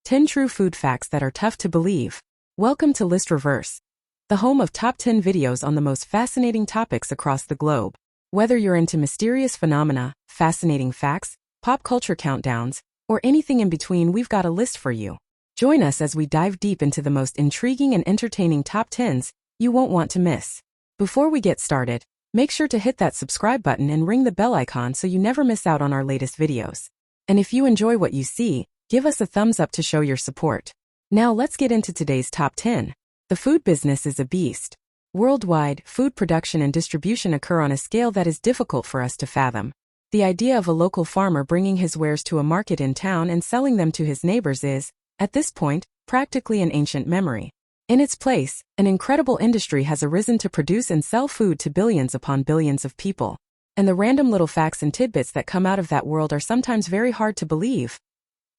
10 True Food Facts That Are Tough to Believe. Welcome to List Reverse, the home of top 10 videos on the most fascinating topics across the globe. Whether you're into mysterious phenomena, fascinating facts, pop culture countdowns, or anything in between, we've got a list for you. Join us as we dive deep into the most intriguing and entertaining top 10s you won't want to miss. Before we get started, make sure to hit that subscribe button and ring the bell icon so you never miss out on our latest videos. And if you enjoy what you see, give us a thumbs up to show your support. Now let's get into today's top 10. The food business is a beast. Worldwide, food production and distribution occur on a scale that is difficult for us to fathom. The idea of a local farmer bringing his wares to a market in town and selling them to his neighbors is, at this point, practically an ancient memory. In its place, an incredible industry has arisen to produce and sell food to billions upon billions of people. And the random little facts and tidbits that come out of that world are sometimes very hard to believe.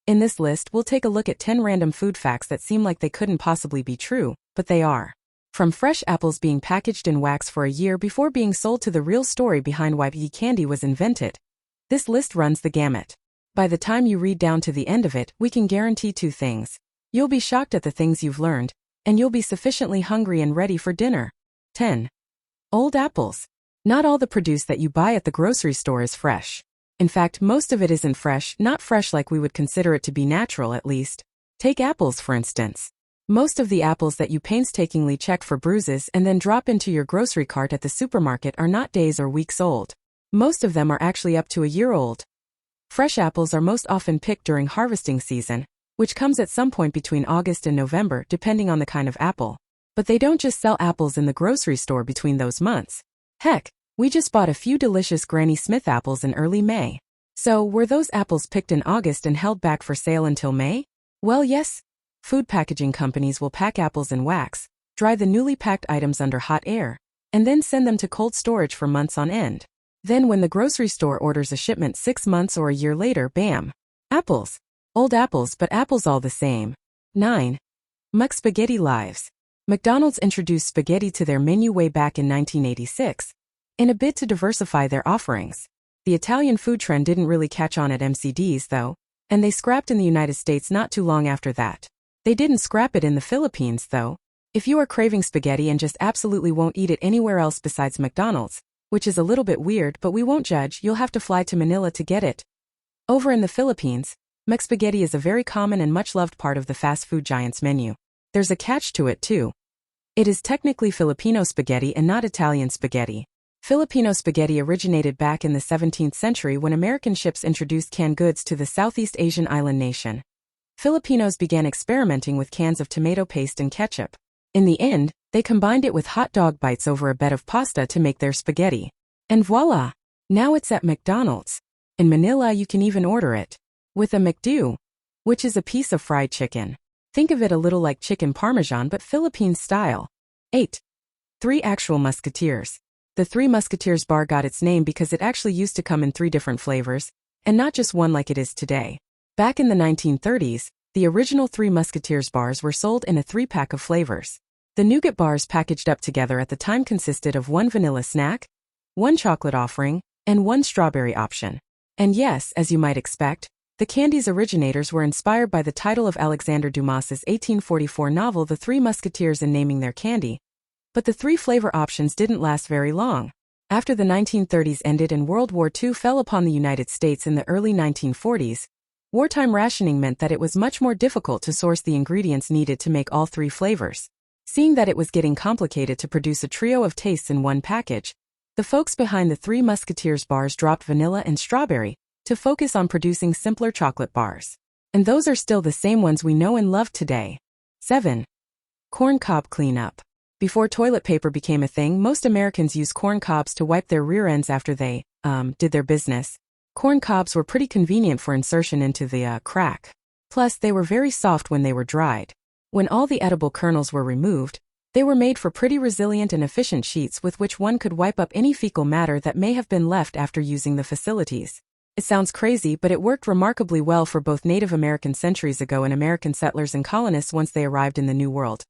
In this list, we'll take a look at 10 random food facts that seem like they couldn't possibly be true, but they are. From fresh apples being packaged in wax for a year before being sold to the real story behind why candy was invented. This list runs the gamut. By the time you read down to the end of it, we can guarantee two things. You'll be shocked at the things you've learned, and you'll be sufficiently hungry and ready for dinner. 10. Old apples. Not all the produce that you buy at the grocery store is fresh. In fact, most of it isn't fresh, not fresh like we would consider it to be natural at least. Take apples for instance. Most of the apples that you painstakingly check for bruises and then drop into your grocery cart at the supermarket are not days or weeks old. Most of them are actually up to a year old. Fresh apples are most often picked during harvesting season, which comes at some point between August and November depending on the kind of apple. But they don't just sell apples in the grocery store between those months. Heck, we just bought a few delicious Granny Smith apples in early May. So, were those apples picked in August and held back for sale until May? Well, yes. Food packaging companies will pack apples in wax, dry the newly packed items under hot air, and then send them to cold storage for months on end. Then when the grocery store orders a shipment 6 months or a year later, bam! Apples. Old apples, but apples all the same. 9. McSpaghetti lives. McDonald's introduced spaghetti to their menu way back in 1986. In a bid to diversify their offerings. The Italian food trend didn't really catch on at McD's though, and they scrapped in the United States not too long after that. They didn't scrap it in the Philippines though. If you are craving spaghetti and just absolutely won't eat it anywhere else besides McDonald's, which is a little bit weird but we won't judge, you'll have to fly to Manila to get it. Over in the Philippines, McSpaghetti is a very common and much loved part of the fast food giant's menu. There's a catch to it too. It is technically Filipino spaghetti and not Italian spaghetti. Filipino spaghetti originated back in the 17th century when American ships introduced canned goods to the Southeast Asian island nation. Filipinos began experimenting with cans of tomato paste and ketchup. In the end, they combined it with hot dog bites over a bed of pasta to make their spaghetti. And voila! Now it's at McDonald's. In Manila you can even order it with a McDo, which is a piece of fried chicken. Think of it a little like chicken parmesan but Philippine style. 8. Three Actual Musketeers. The Three Musketeers bar got its name because it actually used to come in 3 different flavors, and not just one like it is today. Back in the 1930s, the original Three Musketeers bars were sold in a 3-pack of flavors. The nougat bars packaged up together at the time consisted of 1 vanilla snack, 1 chocolate offering, and 1 strawberry option. And yes, as you might expect, the candy's originators were inspired by the title of Alexandre Dumas's 1844 novel The Three Musketeers in naming their candy. But the 3 flavor options didn't last very long. After the 1930s ended and World War II fell upon the United States in the early 1940s, wartime rationing meant that it was much more difficult to source the ingredients needed to make all 3 flavors. Seeing that it was getting complicated to produce a trio of tastes in one package, the folks behind the Three Musketeers bars dropped vanilla and strawberry to focus on producing simpler chocolate bars. And those are still the same ones we know and love today. 7. Corn cob cleanup. Before toilet paper became a thing, most Americans used corn cobs to wipe their rear ends after they, did their business. Corn cobs were pretty convenient for insertion into the, crack. Plus, they were very soft when they were dried. When all the edible kernels were removed, they were made for pretty resilient and efficient sheets with which one could wipe up any fecal matter that may have been left after using the facilities. It sounds crazy, but it worked remarkably well for both Native Americans centuries ago and American settlers and colonists once they arrived in the New World.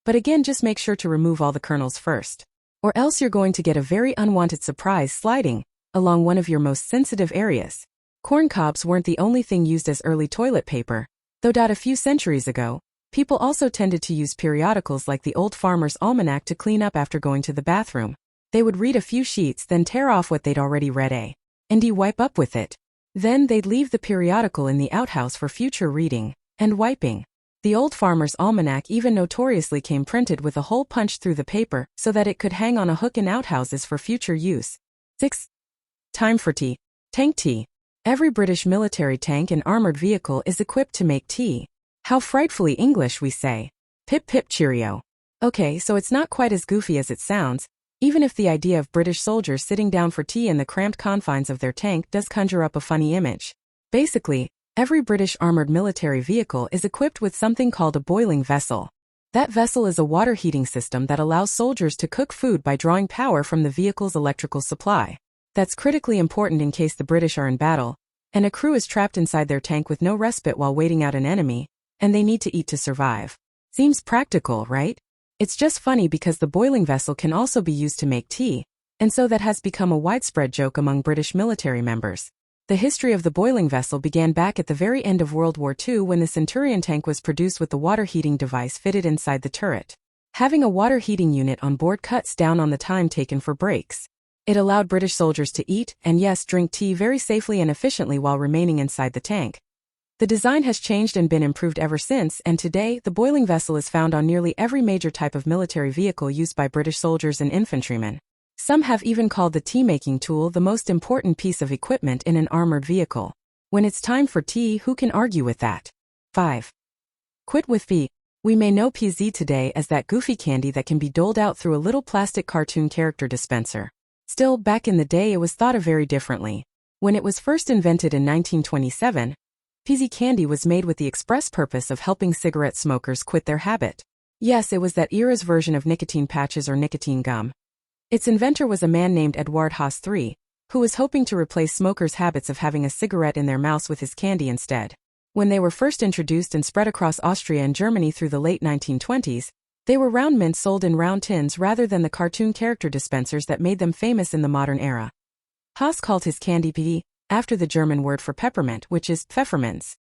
But again, just make sure to remove all the kernels first. Or else you're going to get a very unwanted surprise sliding along one of your most sensitive areas. Corn cobs weren't the only thing used as early toilet paper. Though a few centuries ago, people also tended to use periodicals like the Old Farmer's Almanac to clean up after going to the bathroom. They would read a few sheets, then tear off what they'd already read and wipe up with it. Then they'd leave the periodical in the outhouse for future reading and wiping. The Old Farmer's Almanac even notoriously came printed with a hole punched through the paper so that it could hang on a hook in outhouses for future use. 6. Time for tea. Tank tea. Every British military tank and armored vehicle is equipped to make tea. How frightfully English, we say. Pip pip cheerio. Okay, so it's not quite as goofy as it sounds, even if the idea of British soldiers sitting down for tea in the cramped confines of their tank does conjure up a funny image. Basically, every British armored military vehicle is equipped with something called a boiling vessel. That vessel is a water heating system that allows soldiers to cook food by drawing power from the vehicle's electrical supply. That's critically important in case the British are in battle, and a crew is trapped inside their tank with no respite while waiting out an enemy, and they need to eat to survive. Seems practical, right? It's just funny because the boiling vessel can also be used to make tea, and so that has become a widespread joke among British military members. The history of the boiling vessel began back at the very end of World War II when the Centurion tank was produced with the water heating device fitted inside the turret. Having a water heating unit on board cuts down on the time taken for breaks. It allowed British soldiers to eat and yes, drink tea very safely and efficiently while remaining inside the tank. The design has changed and been improved ever since, and today, the boiling vessel is found on nearly every major type of military vehicle used by British soldiers and infantrymen. Some have even called the tea-making tool the most important piece of equipment in an armored vehicle. When it's time for tea, who can argue with that? 5. Quit with fee. We may know PZ today as that goofy candy that can be doled out through a little plastic cartoon character dispenser. Still, back in the day it was thought of very differently. When it was first invented in 1927, PZ candy was made with the express purpose of helping cigarette smokers quit their habit. Yes, it was that era's version of nicotine patches or nicotine gum. Its inventor was a man named Edward Haas III, who was hoping to replace smokers' habits of having a cigarette in their mouths with his candy instead. When they were first introduced and spread across Austria and Germany through the late 1920s, they were round mints sold in round tins rather than the cartoon character dispensers that made them famous in the modern era. Haas called his candy PZ, after the German word for peppermint, which is Pfefferminz.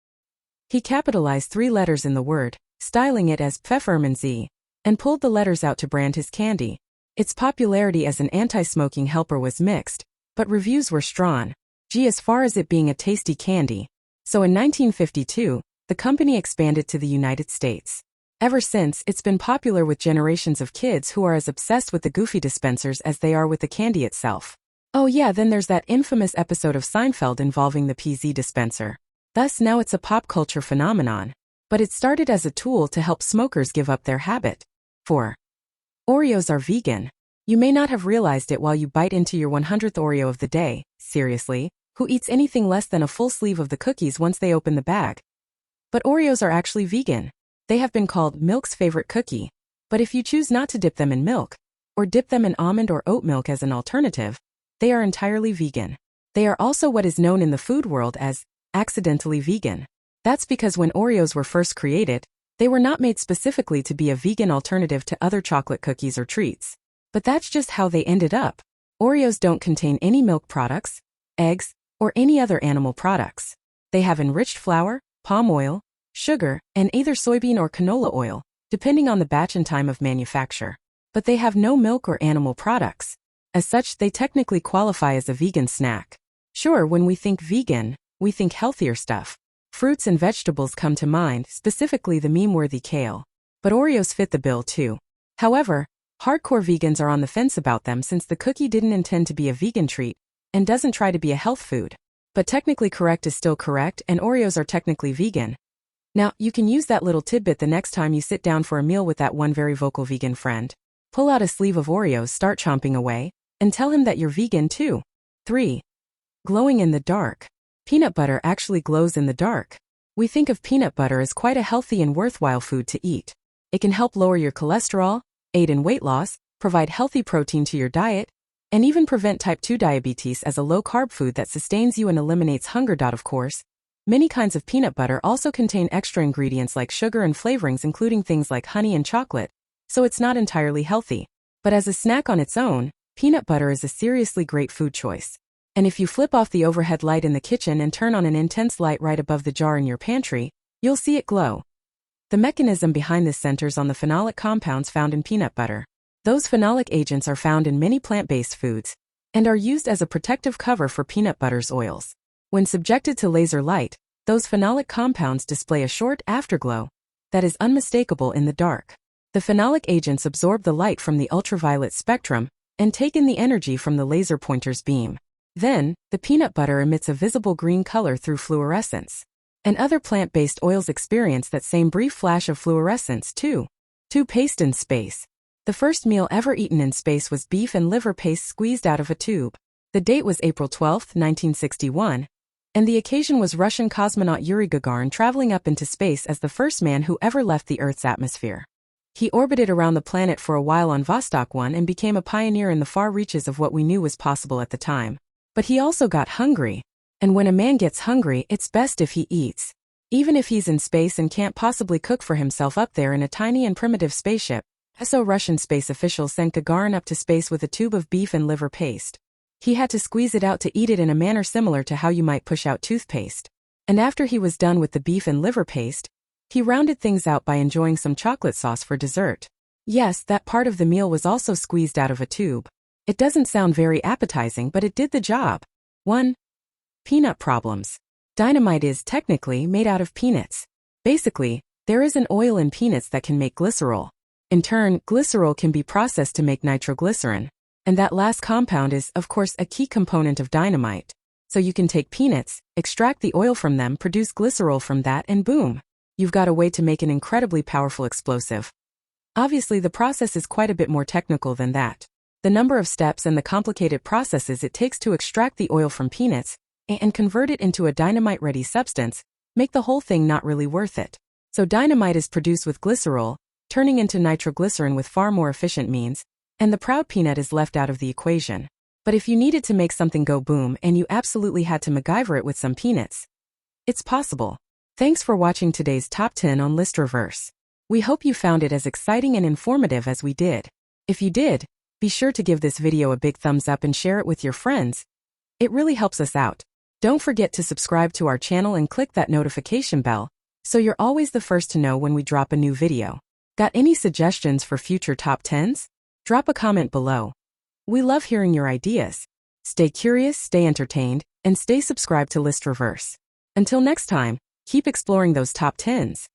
He capitalized 3 letters in the word, styling it as Pfefferminz, and pulled the letters out to brand his candy. Its popularity as an anti-smoking helper was mixed, but reviews were strong, as far as it being a tasty candy. So in 1952, the company expanded to the United States. Ever since, it's been popular with generations of kids who are as obsessed with the goofy dispensers as they are with the candy itself. Oh yeah, then there's that infamous episode of Seinfeld involving the PZ dispenser. Thus now it's a pop culture phenomenon. But it started as a tool to help smokers give up their habit. 4. Oreos are vegan. You may not have realized it while you bite into your 100th Oreo of the day. Seriously, who eats anything less than a full sleeve of the cookies once they open the bag? But Oreos are actually vegan. They have been called milk's favorite cookie. But if you choose not to dip them in milk, or dip them in almond or oat milk as an alternative, they are entirely vegan. They are also what is known in the food world as accidentally vegan. That's because when Oreos were first created, they were not made specifically to be a vegan alternative to other chocolate cookies or treats. But that's just how they ended up. Oreos don't contain any milk products, eggs, or any other animal products. They have enriched flour, palm oil, sugar, and either soybean or canola oil, depending on the batch and time of manufacture. But they have no milk or animal products. As such, they technically qualify as a vegan snack. Sure, when we think vegan, we think healthier stuff. Fruits and vegetables come to mind, specifically the meme-worthy kale. But Oreos fit the bill too. However, hardcore vegans are on the fence about them since the cookie didn't intend to be a vegan treat, and doesn't try to be a health food. But technically correct is still correct, and Oreos are technically vegan. Now, you can use that little tidbit the next time you sit down for a meal with that one very vocal vegan friend. Pull out a sleeve of Oreos, start chomping away, and tell him that you're vegan too. 3. Glowing in the dark. Peanut butter actually glows in the dark. We think of peanut butter as quite a healthy and worthwhile food to eat. It can help lower your cholesterol, aid in weight loss, provide healthy protein to your diet, and even prevent type 2 diabetes as a low-carb food that sustains you and eliminates hunger. Of course, many kinds of peanut butter also contain extra ingredients like sugar and flavorings, including things like honey and chocolate, so it's not entirely healthy. But as a snack on its own, peanut butter is a seriously great food choice. And if you flip off the overhead light in the kitchen and turn on an intense light right above the jar in your pantry, you'll see it glow. The mechanism behind this centers on the phenolic compounds found in peanut butter. Those phenolic agents are found in many plant-based foods and are used as a protective cover for peanut butter's oils. When subjected to laser light, those phenolic compounds display a short afterglow that is unmistakable in the dark. The phenolic agents absorb the light from the ultraviolet spectrum and take in the energy from the laser pointer's beam. Then, the peanut butter emits a visible green color through fluorescence. And other plant-based oils experience that same brief flash of fluorescence too. Paste in space. The first meal ever eaten in space was beef and liver paste squeezed out of a tube. The date was April 12, 1961, and the occasion was Russian cosmonaut Yuri Gagarin traveling up into space as the first man who ever left the Earth's atmosphere. He orbited around the planet for a while on Vostok 1 and became a pioneer in the far reaches of what we knew was possible at the time. But he also got hungry. And when a man gets hungry, it's best if he eats. Even if he's in space and can't possibly cook for himself up there in a tiny and primitive spaceship. So Russian space officials sent Gagarin up to space with a tube of beef and liver paste. He had to squeeze it out to eat it in a manner similar to how you might push out toothpaste. And after he was done with the beef and liver paste, he rounded things out by enjoying some chocolate sauce for dessert. Yes, that part of the meal was also squeezed out of a tube. It doesn't sound very appetizing, but it did the job. 1. Peanut problems. Dynamite is technically made out of peanuts. Basically, there is an oil in peanuts that can make glycerol. In turn, glycerol can be processed to make nitroglycerin. And that last compound is, of course, a key component of dynamite. So you can take peanuts, extract the oil from them, produce glycerol from that, and boom! You've got a way to make an incredibly powerful explosive. Obviously, the process is quite a bit more technical than that. The number of steps and the complicated processes it takes to extract the oil from peanuts and convert it into a dynamite-ready substance make the whole thing not really worth it. So dynamite is produced with glycerol, turning into nitroglycerin with far more efficient means, and the proud peanut is left out of the equation. But if you needed to make something go boom and you absolutely had to MacGyver it with some peanuts, it's possible. Thanks for watching today's Top 10 on List Reverse. We hope you found it as exciting and informative as we did. If you did, be sure to give this video a big thumbs up and share it with your friends. It really helps us out. Don't forget to subscribe to our channel and click that notification bell, so you're always the first to know when we drop a new video. Got any suggestions for future Top 10s? Drop a comment below. We love hearing your ideas. Stay curious, stay entertained, and stay subscribed to List Reverse. Until next time, keep exploring those Top 10s.